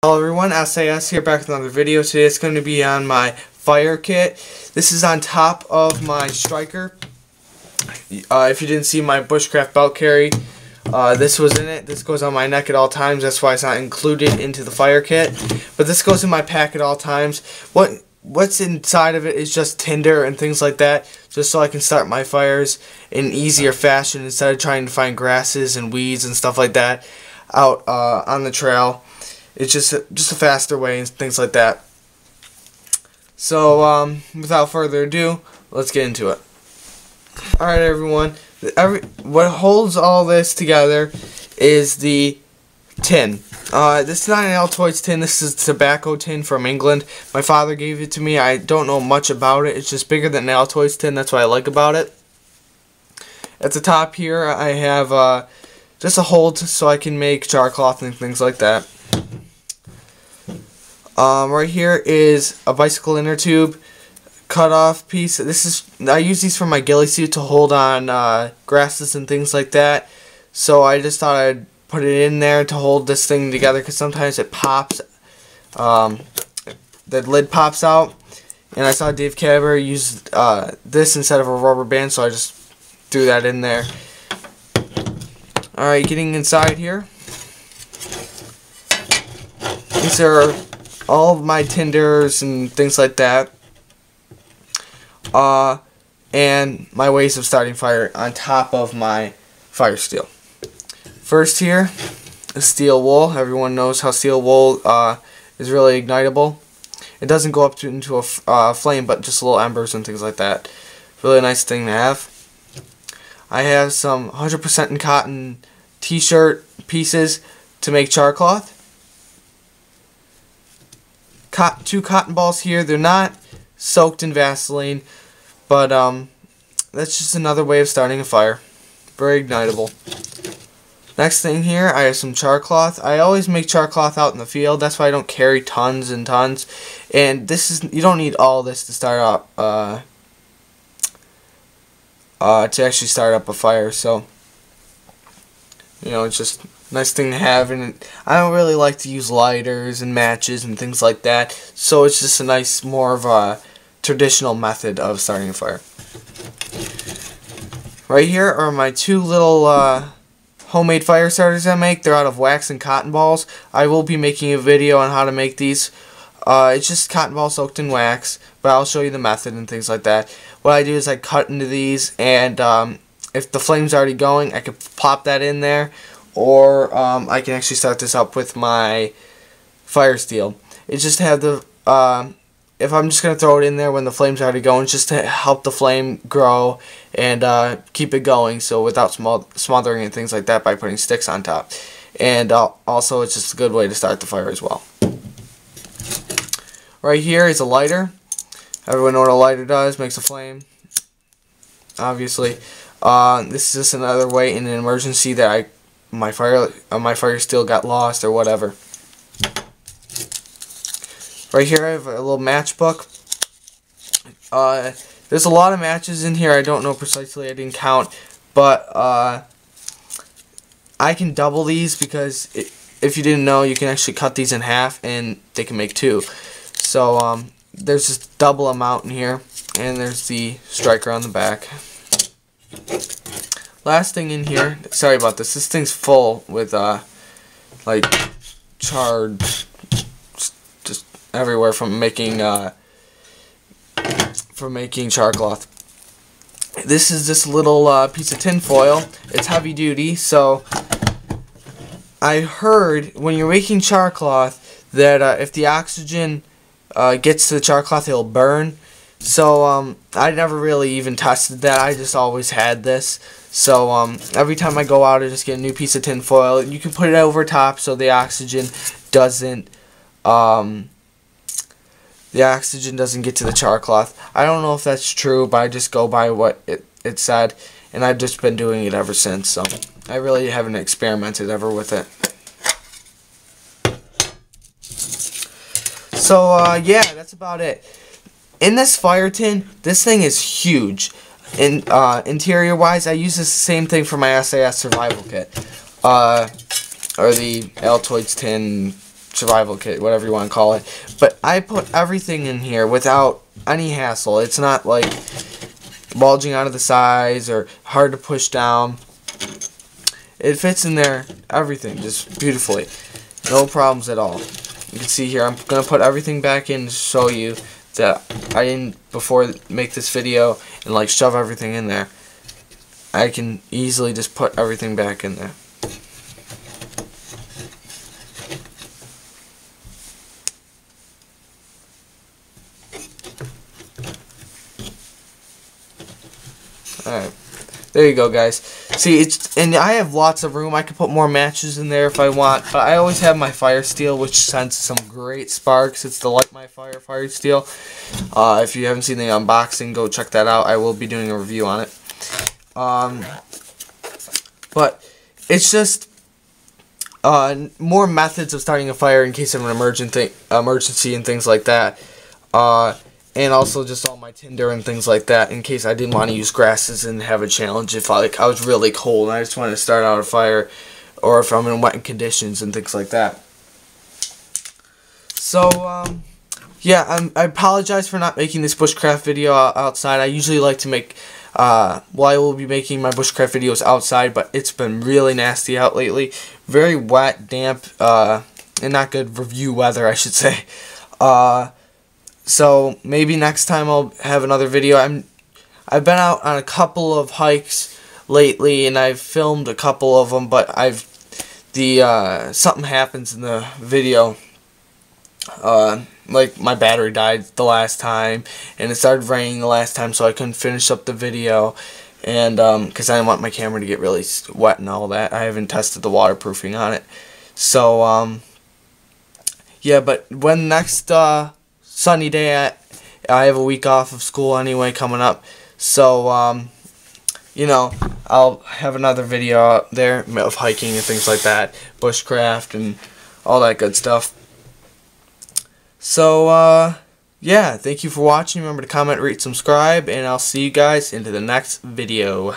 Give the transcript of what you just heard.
Hello everyone, SAS here, back with another video. Today it's going to be on my fire kit. This is on top of my striker. If you didn't see my Bushcraft belt carry, this was in it. This goes on my neck at all times. That's why it's not included into the fire kit. But this goes in my pack at all times. What's inside of it is just tinder and things like that, just so I can start my fires in an easier fashion instead of trying to find grasses and weeds and stuff like that out on the trail. It's just a faster way and things like that. So without further ado, let's get into it. Alright everyone, what holds all this together is the tin. This is not an Altoids tin, this is a tobacco tin from England. My father gave it to me. I don't know much about it. It's just bigger than an Altoids tin, that's what I like about it. At the top here I have just a hold so I can make char cloth and things like that. Right here is a bicycle inner tube cut off piece. I use these for my ghillie suit to hold on grasses and things like that. So I just thought I'd put it in there to hold this thing together because sometimes it pops. The lid pops out, and I saw Dave Cabber use this instead of a rubber band, so I just threw that in there. Alright, getting inside here. These are all of my tinders and things like that, and my ways of starting fire on top of my fire steel. First here is steel wool. Everyone knows how steel wool is really ignitable. It doesn't go up into a flame, but just little embers and things like that. Really nice thing to have. I have some 100% in cotton t-shirt pieces to make char cloth. Two cotton balls here. They're not soaked in Vaseline, but that's just another way of starting a fire. Very ignitable. Next thing here, I have some char cloth. I always make char cloth out in the field. That's why I don't carry tons and tons. And you don't need all this to start up to actually start up a fire. So it's just a nice thing to have, and I don't really like to use lighters and matches and things like that, so it's just a nice, more of a traditional method of starting a fire. Right here are my two little homemade fire starters I make. They're out of wax and cotton balls. I will be making a video on how to make these. It's just cotton balls soaked in wax, but I'll show you the method and things like that. What I do is I cut into these, and if the flame's already going, I could plop that in there, or I can actually start this up with my fire steel. It's just to have the, if I'm just going to throw it in there when the flame's already going, it's just to help the flame grow and keep it going, so without smothering and things like that by putting sticks on top. And also it's just a good way to start the fire as well. Right here is a lighter. Everyone know what a lighter does, makes a flame, obviously. This is just another way in an emergency that my fire steel got lost or whatever. Right here I have a little match book. There's a lot of matches in here. I don't know precisely, I didn't count, but I can double these because if you didn't know, you can actually cut these in half and they can make two. So there's just double amount in here, and there's the striker on the back. Last thing in here, sorry about this. This thing's full with like charred just everywhere from making char cloth. This is this little piece of tin foil. It's heavy duty, so I heard when you're making char cloth that if the oxygen gets to the char cloth, it'll burn. So I never really even tested that. I just always had this. So every time I go out, I just get a new piece of tin foil. You can put it over top so the oxygen doesn't get to the char cloth. I don't know if that's true, but I just go by what it said, and I've just been doing it ever since. So I really haven't experimented ever with it. So yeah, that's about it. In this fire tin, this thing is huge. Interior wise, I use this same thing for my SAS survival kit. Or the Altoids tin survival kit, whatever you want to call it. But I put everything in here without any hassle. It's not like bulging out of the sides or hard to push down. It fits in there, everything, just beautifully. No problems at all. You can see here, I'm going to put everything back in to show you that I didn't, before make this video, and like shove everything in there. I can easily just put everything back in there. Alright, there you go, guys. See, and I have lots of room. I could put more matches in there if I want, but I always have my fire steel, which sends some great sparks. It's the Light My Fire steel. If you haven't seen the unboxing, go check that out. I will be doing a review on it. But it's just more methods of starting a fire in case of an emergency and things like that. And also just all my tinder and things like that in case I didn't want to use grasses and have a challenge if I was really cold and I just wanted to start out a fire, or if I'm in wet conditions and things like that. So yeah, I apologize for not making this bushcraft video outside. I usually like to make I will be making my bushcraft videos outside, but it's been really nasty out lately. Very wet, damp, and not good review weather, I should say. So maybe next time I'll have another video. I've been out on a couple of hikes lately, and I've filmed a couple of them, but something happens in the video. Like my battery died the last time, and it started raining the last time, so I couldn't finish up the video, and because I didn't want my camera to get really wet and all that. I haven't tested the waterproofing on it. So yeah, but when next sunny day, I have a week off of school anyway coming up, so you know, I'll have another video out there of hiking and things like that, bushcraft and all that good stuff. So yeah, thank you for watching. Remember to comment, rate, subscribe, and I'll see you guys into the next video.